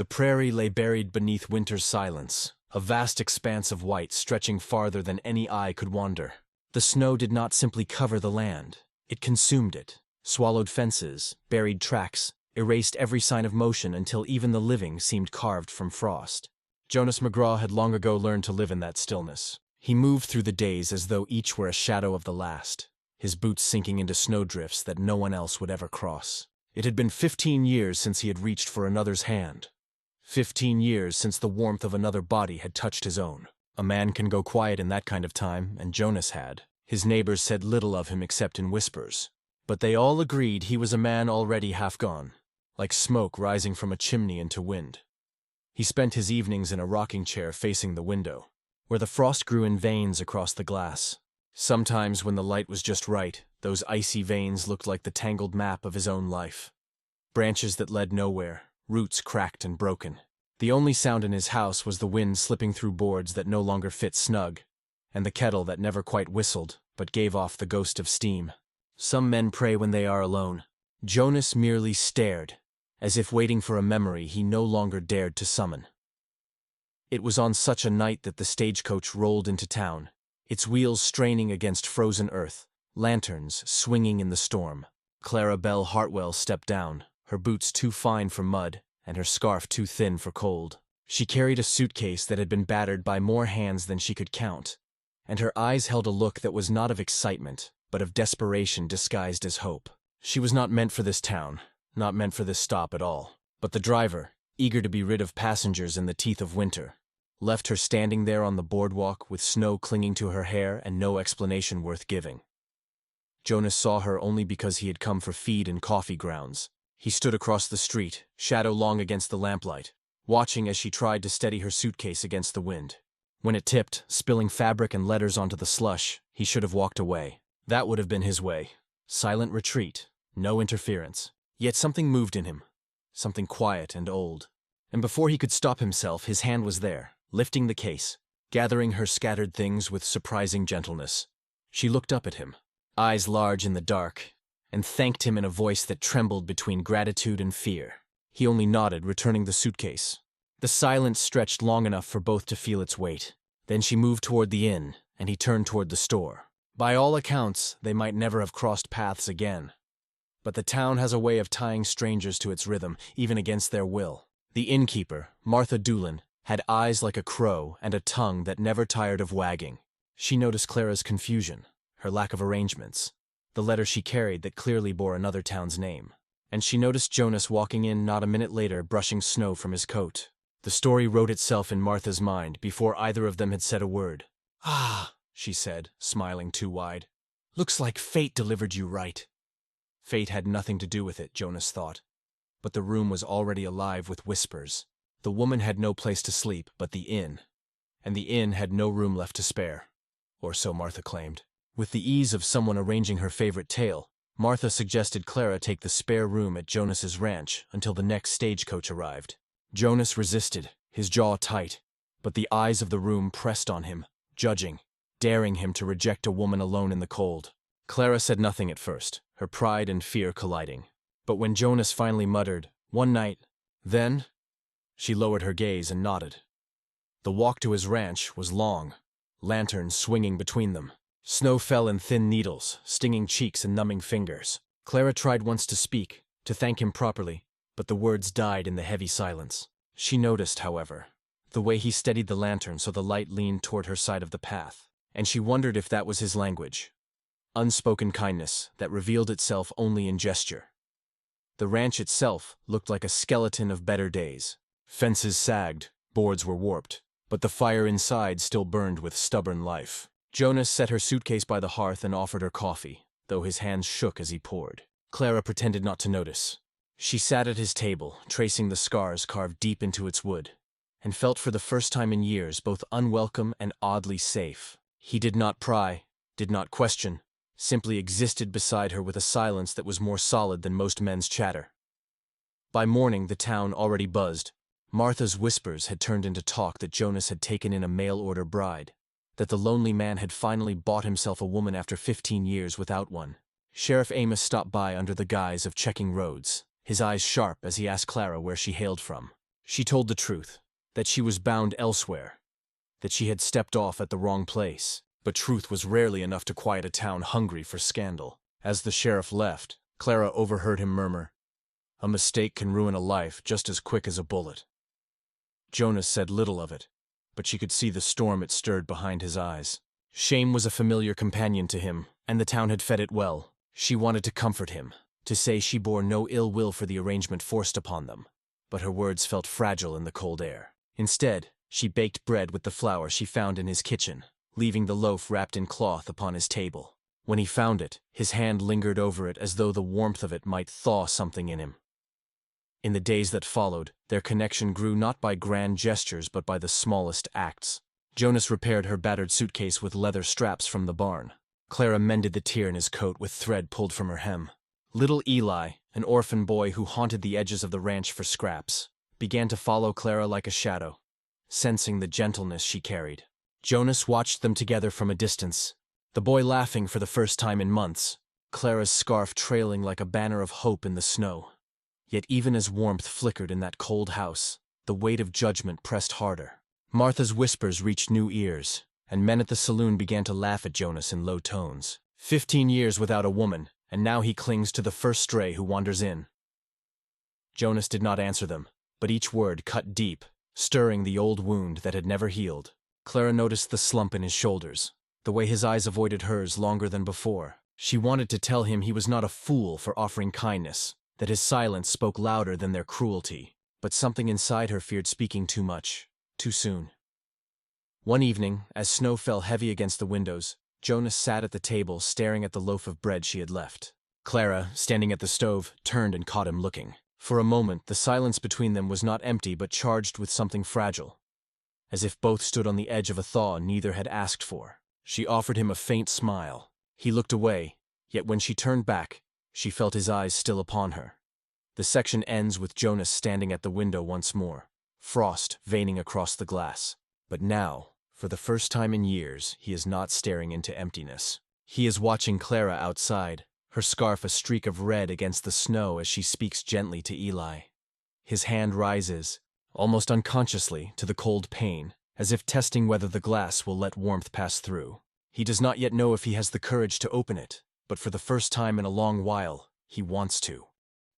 The prairie lay buried beneath winter's silence, a vast expanse of white stretching farther than any eye could wander. The snow did not simply cover the land. It consumed it, swallowed fences, buried tracks, erased every sign of motion until even the living seemed carved from frost. Jonas McGraw had long ago learned to live in that stillness. He moved through the days as though each were a shadow of the last, his boots sinking into snowdrifts that no one else would ever cross. It had been 15 years since he had reached for another's hand. 15 years since the warmth of another body had touched his own. A man can go quiet in that kind of time, and Jonas had. His neighbors said little of him except in whispers. But they all agreed he was a man already half gone, like smoke rising from a chimney into wind. He spent his evenings in a rocking chair facing the window, where the frost grew in veins across the glass. Sometimes when the light was just right, those icy veins looked like the tangled map of his own life. Branches that led nowhere, roots cracked and broken. The only sound in his house was the wind slipping through boards that no longer fit snug, and the kettle that never quite whistled, but gave off the ghost of steam. Some men pray when they are alone. Jonas merely stared, as if waiting for a memory he no longer dared to summon. It was on such a night that the stagecoach rolled into town, its wheels straining against frozen earth, lanterns swinging in the storm. Clara Belle Hartwell stepped down, her boots too fine for mud, and her scarf too thin for cold. She carried a suitcase that had been battered by more hands than she could count, and her eyes held a look that was not of excitement, but of desperation disguised as hope. She was not meant for this town, not meant for this stop at all. But the driver, eager to be rid of passengers in the teeth of winter, left her standing there on the boardwalk with snow clinging to her hair and no explanation worth giving. Jonas saw her only because he had come for feed and coffee grounds. He stood across the street, shadow long against the lamplight, watching as she tried to steady her suitcase against the wind. When it tipped, spilling fabric and letters onto the slush, he should have walked away. That would have been his way. Silent retreat, no interference. Yet something moved in him, something quiet and old. And before he could stop himself, his hand was there, lifting the case, gathering her scattered things with surprising gentleness. She looked up at him, eyes large in the dark, and thanked him in a voice that trembled between gratitude and fear. He only nodded, returning the suitcase. The silence stretched long enough for both to feel its weight. Then she moved toward the inn, and he turned toward the store. By all accounts, they might never have crossed paths again. But the town has a way of tying strangers to its rhythm, even against their will. The innkeeper, Martha Doolin, had eyes like a crow and a tongue that never tired of wagging. She noticed Clara's confusion, her lack of arrangements, the letter she carried that clearly bore another town's name. And she noticed Jonas walking in not a minute later, brushing snow from his coat. The story wrote itself in Martha's mind before either of them had said a word. "Ah," she said, smiling too wide. "Looks like fate delivered you right." Fate had nothing to do with it, Jonas thought. But the room was already alive with whispers. The woman had no place to sleep but the inn, and the inn had no room left to spare. Or so Martha claimed. With the ease of someone arranging her favorite tale, Martha suggested Clara take the spare room at Jonas's ranch until the next stagecoach arrived. Jonas resisted, his jaw tight, but the eyes of the room pressed on him, judging, daring him to reject a woman alone in the cold. Clara said nothing at first, her pride and fear colliding. But when Jonas finally muttered, "One night, then," she lowered her gaze and nodded. The walk to his ranch was long, lanterns swinging between them. Snow fell in thin needles, stinging cheeks and numbing fingers. Clara tried once to speak, to thank him properly, but the words died in the heavy silence. She noticed, however, the way he steadied the lantern so the light leaned toward her side of the path, and she wondered if that was his language. Unspoken kindness that revealed itself only in gesture. The ranch itself looked like a skeleton of better days. Fences sagged, boards were warped, but the fire inside still burned with stubborn life. Jonas set her suitcase by the hearth and offered her coffee, though his hands shook as he poured. Clara pretended not to notice. She sat at his table, tracing the scars carved deep into its wood, and felt for the first time in years both unwelcome and oddly safe. He did not pry, did not question, simply existed beside her with a silence that was more solid than most men's chatter. By morning the town already buzzed. Martha's whispers had turned into talk that Jonas had taken in a mail-order bride, that the lonely man had finally bought himself a woman after 15 years without one. Sheriff Amos stopped by under the guise of checking roads, his eyes sharp as he asked Clara where she hailed from. She told the truth, that she was bound elsewhere, that she had stepped off at the wrong place. But truth was rarely enough to quiet a town hungry for scandal. As the sheriff left, Clara overheard him murmur, "A mistake can ruin a life just as quick as a bullet." Jonas said little of it, but she could see the storm it stirred behind his eyes. Shame was a familiar companion to him, and the town had fed it well. She wanted to comfort him, to say she bore no ill will for the arrangement forced upon them, but her words felt fragile in the cold air. Instead, she baked bread with the flour she found in his kitchen, leaving the loaf wrapped in cloth upon his table. When he found it, his hand lingered over it as though the warmth of it might thaw something in him. In the days that followed, their connection grew not by grand gestures but by the smallest acts. Jonas repaired her battered suitcase with leather straps from the barn. Clara mended the tear in his coat with thread pulled from her hem. Little Eli, an orphan boy who haunted the edges of the ranch for scraps, began to follow Clara like a shadow, sensing the gentleness she carried. Jonas watched them together from a distance, the boy laughing for the first time in months, Clara's scarf trailing like a banner of hope in the snow. Yet even as warmth flickered in that cold house, the weight of judgment pressed harder. Martha's whispers reached new ears, and men at the saloon began to laugh at Jonas in low tones. 15 years without a woman, and now he clings to the first stray who wanders in. Jonas did not answer them, but each word cut deep, stirring the old wound that had never healed. Clara noticed the slump in his shoulders, the way his eyes avoided hers longer than before. She wanted to tell him he was not a fool for offering kindness, that his silence spoke louder than their cruelty, but something inside her feared speaking too much, too soon. One evening, as snow fell heavy against the windows, Jonas sat at the table staring at the loaf of bread she had left. Clara, standing at the stove, turned and caught him looking. For a moment, the silence between them was not empty but charged with something fragile, as if both stood on the edge of a thaw neither had asked for. She offered him a faint smile. He looked away, yet when she turned back, she felt his eyes still upon her. The section ends with Jonas standing at the window once more, frost veining across the glass. But now, for the first time in years, he is not staring into emptiness. He is watching Clara outside, her scarf a streak of red against the snow as she speaks gently to Eli. His hand rises, almost unconsciously, to the cold pane, as if testing whether the glass will let warmth pass through. He does not yet know if he has the courage to open it, but for the first time in a long while, he wants to.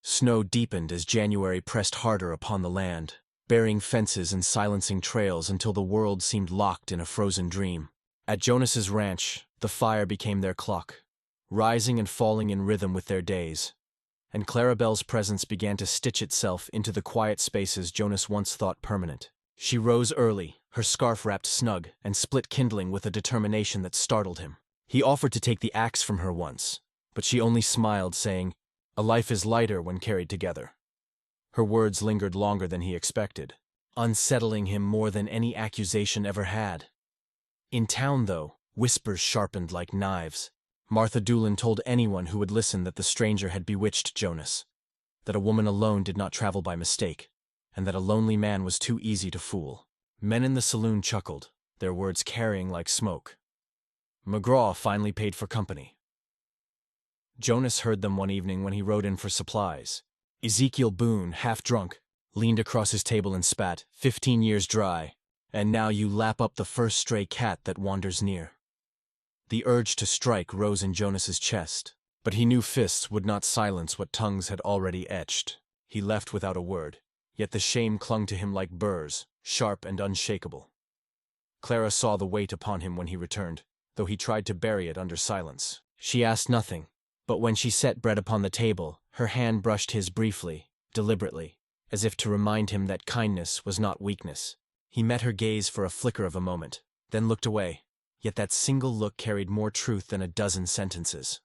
Snow deepened as January pressed harder upon the land, burying fences and silencing trails until the world seemed locked in a frozen dream. At Jonas's ranch, the fire became their clock, rising and falling in rhythm with their days, and Clarabelle's presence began to stitch itself into the quiet spaces Jonas once thought permanent. She rose early, her scarf wrapped snug, and split kindling with a determination that startled him. He offered to take the axe from her once, but she only smiled, saying, "A life is lighter when carried together." Her words lingered longer than he expected, unsettling him more than any accusation ever had. In town, though, whispers sharpened like knives. Martha Doolin told anyone who would listen that the stranger had bewitched Jonas, that a woman alone did not travel by mistake, and that a lonely man was too easy to fool. Men in the saloon chuckled, their words carrying like smoke. McGraw finally paid for company. Jonas heard them one evening when he rode in for supplies. Ezekiel Boone, half drunk, leaned across his table and spat, 15 years dry, and now you lap up the first stray cat that wanders near. The urge to strike rose in Jonas's chest, but he knew fists would not silence what tongues had already etched. He left without a word, yet the shame clung to him like burrs, sharp and unshakable. Clara saw the weight upon him when he returned, though he tried to bury it under silence. She asked nothing, but when she set bread upon the table, her hand brushed his briefly, deliberately, as if to remind him that kindness was not weakness. He met her gaze for a flicker of a moment, then looked away, yet that single look carried more truth than a dozen sentences.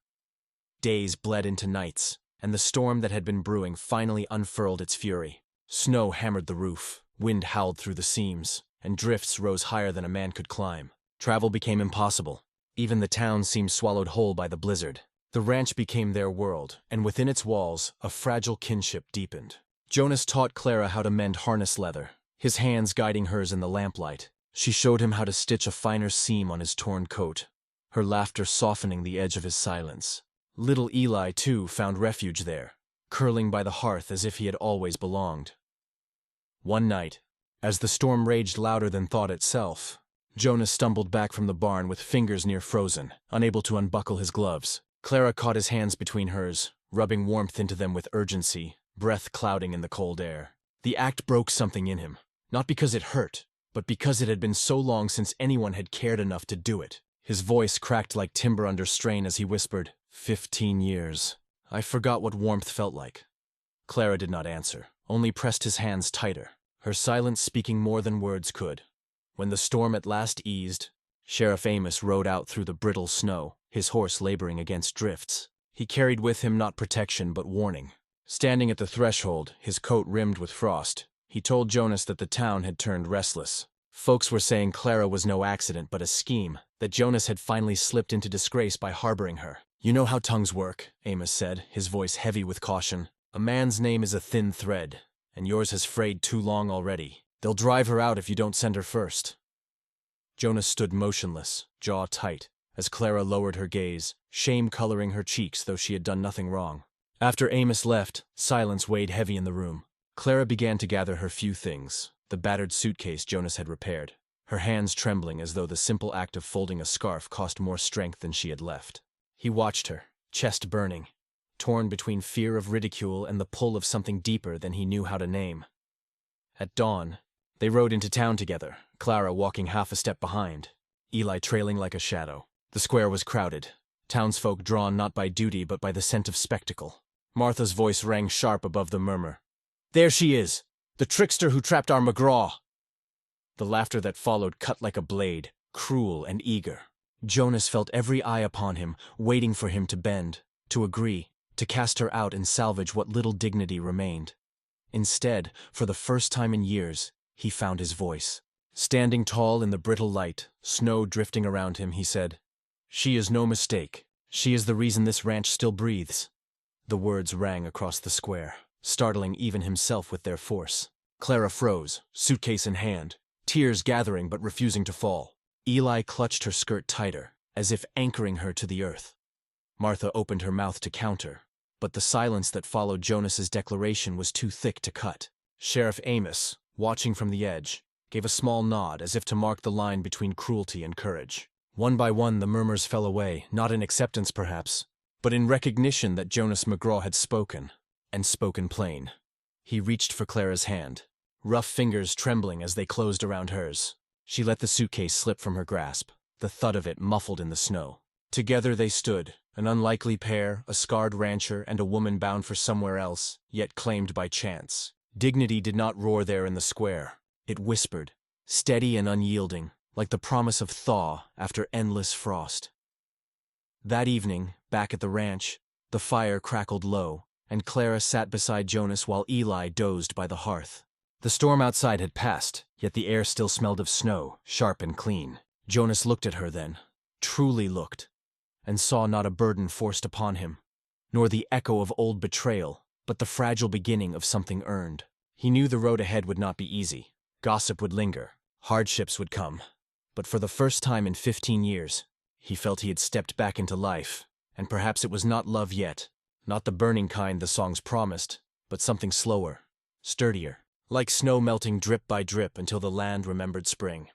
Days bled into nights, and the storm that had been brewing finally unfurled its fury. Snow hammered the roof, wind howled through the seams, and drifts rose higher than a man could climb. Travel became impossible. Even the town seemed swallowed whole by the blizzard. The ranch became their world, and within its walls, a fragile kinship deepened. Jonas taught Clara how to mend harness leather, his hands guiding hers in the lamplight. She showed him how to stitch a finer seam on his torn coat, her laughter softening the edge of his silence. Little Eli, too, found refuge there, curling by the hearth as if he had always belonged. One night, as the storm raged louder than thought itself, Jonas stumbled back from the barn with fingers near frozen, unable to unbuckle his gloves. Clara caught his hands between hers, rubbing warmth into them with urgency, breath clouding in the cold air. The act broke something in him, not because it hurt, but because it had been so long since anyone had cared enough to do it. His voice cracked like timber under strain as he whispered, 15 years. I forgot what warmth felt like. Clara did not answer, only pressed his hands tighter, her silence speaking more than words could. When the storm at last eased, Sheriff Amos rode out through the brittle snow, his horse laboring against drifts. He carried with him not protection but warning. Standing at the threshold, his coat rimmed with frost, he told Jonas that the town had turned restless. Folks were saying Clara was no accident but a scheme, that Jonas had finally slipped into disgrace by harboring her. You know how tongues work, Amos said, his voice heavy with caution. A man's name is a thin thread, and yours has frayed too long already. They'll drive her out if you don't send her first. Jonas stood motionless, jaw tight, as Clara lowered her gaze, shame coloring her cheeks though she had done nothing wrong. After Amos left, silence weighed heavy in the room. Clara began to gather her few things, the battered suitcase Jonas had repaired, her hands trembling as though the simple act of folding a scarf cost more strength than she had left. He watched her, chest burning, torn between fear of ridicule and the pull of something deeper than he knew how to name. At dawn, they rode into town together, Clara walking half a step behind, Eli trailing like a shadow. The square was crowded, townsfolk drawn not by duty but by the scent of spectacle. Martha's voice rang sharp above the murmur. There she is, the trickster who trapped our McGraw. The laughter that followed cut like a blade, cruel and eager. Jonas felt every eye upon him, waiting for him to bend, to agree, to cast her out and salvage what little dignity remained. Instead, for the first time in years, he found his voice. Standing tall in the brittle light, snow drifting around him, he said, She is no mistake. She is the reason this ranch still breathes. The words rang across the square, startling even himself with their force. Clara froze, suitcase in hand, tears gathering but refusing to fall. Eli clutched her skirt tighter, as if anchoring her to the earth. Martha opened her mouth to counter, but the silence that followed Jonas's declaration was too thick to cut. Sheriff Amos, watching from the edge, gave a small nod as if to mark the line between cruelty and courage. One by one the murmurs fell away, not in acceptance perhaps, but in recognition that Jonas McGraw had spoken, and spoken plain. He reached for Clara's hand, rough fingers trembling as they closed around hers. She let the suitcase slip from her grasp, the thud of it muffled in the snow. Together they stood, an unlikely pair, a scarred rancher and a woman bound for somewhere else, yet claimed by chance. Dignity did not roar there in the square. It whispered, steady and unyielding, like the promise of thaw after endless frost. That evening, back at the ranch, the fire crackled low, and Clara sat beside Jonas while Eli dozed by the hearth. The storm outside had passed, yet the air still smelled of snow, sharp and clean. Jonas looked at her then, truly looked, and saw not a burden forced upon him, nor the echo of old betrayal, but the fragile beginning of something earned. He knew the road ahead would not be easy. Gossip would linger, hardships would come, but for the first time in 15 years, he felt he had stepped back into life, and perhaps it was not love yet, not the burning kind the songs promised, but something slower, sturdier, like snow melting drip by drip until the land remembered spring.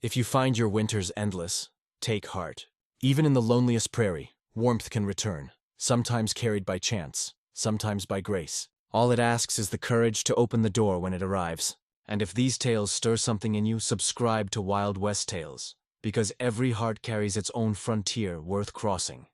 If you find your winters endless, take heart. Even in the loneliest prairie, warmth can return, sometimes carried by chance, sometimes by grace. All it asks is the courage to open the door when it arrives. And if these tales stir something in you, subscribe to Wild West Tales, because every heart carries its own frontier worth crossing.